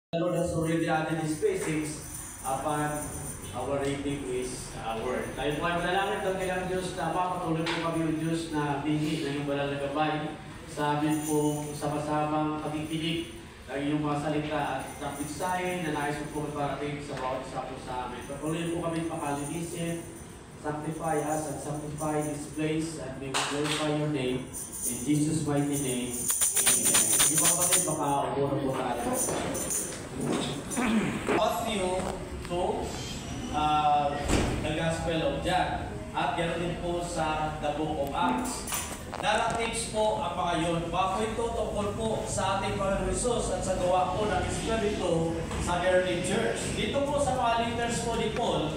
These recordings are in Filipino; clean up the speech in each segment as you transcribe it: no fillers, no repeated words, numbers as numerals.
The Lord has already added His basics upon our reading His word. Tayo po ay manalangin doon kailang Diyos na mapatuloy po kami yung Diyos na bingi ng iyong banal na gabay sa amin pong sama-samang pakikinig ng iyong mga salita at ng mensahe na nais po parating sa bawat isa po sa amin. Patuloy po kami pakalinisin, sanctify us and sanctify this place and may we glorify your name in Jesus' mighty name. Amen. Hindi pa kapatid, baka uboro po tayo. Matthew 2, the Gospel of John. At ganoon din po sa the Book of Acts. Narratives po ang mga yun. Bako ito tungkol po sa ating Panginoon Jesus at sa gawa po ng Espiritu sa early church. Dito po sa mga letters po ni Paul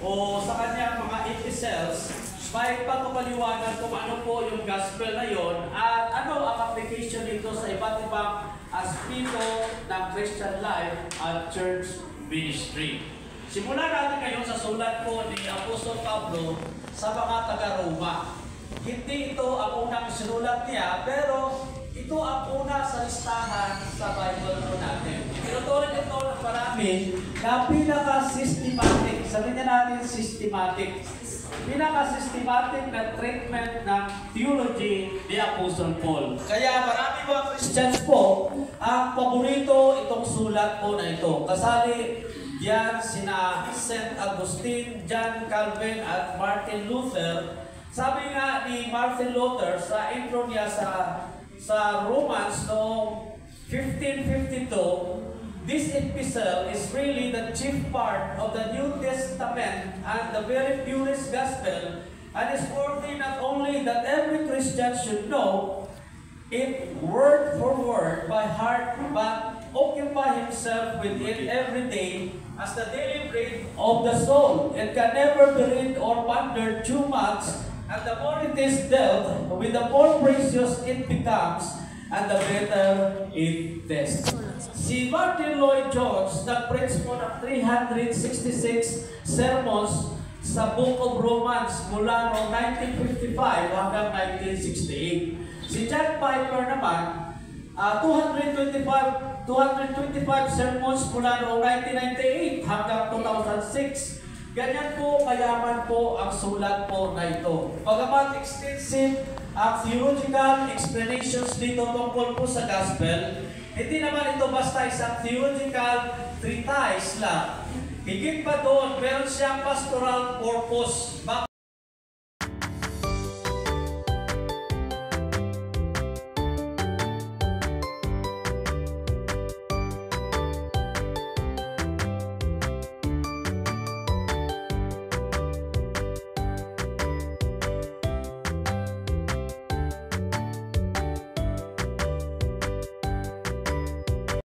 o sa kanyang mga epistles, may pagpapaliwanag kung ano po yung gospel na yon at ano ang application nito sa iba't ibang aspeto ng Christian life at church ministry. Simulan natin ngayon sa sulat po ni Apostol Pablo sa mga taga-Roma. Hindi ito ang unang sinulat niya, pero ito ang una sa listahan sa Bible po natin. Tinuturin ito ng marami na pinaka-systematic. Sabihin niya natin systematic. Pinaka-systematic na treatment ng theology ni Apostle Paul. Kaya marami mga Christians po ang paborito itong sulat po na ito. Kasali diyan sina St. Augustine, John Calvin at Martin Luther. Sabi nga ni Martin Luther sa intro niya sa Romans noong 1552, this epistle is really the chief part of the New Testament and the very purest gospel, and is worthy not only that every Christian should know it word for word by heart, but occupy himself with it every day as the daily bread of the soul. It can never be read or pondered too much, and the more it is dealt with, the more precious it becomes, and the better it tastes. Si Martin Lloyd-Jones nag-preach po ng 366 sermons sa Book of Romans mula noong 1955 hanggang 1968. Si John Piper naman, 225 sermons mula noong 1998 hanggang 2006. Ganyan po, kayaman po ang sulat po na ito. Bagamat extensive ang theological explanations dito tungkol po sa gospel, hindi naman ito basta isang theological treatise lang. Higit pa doon, meron siyang pastoral purpose.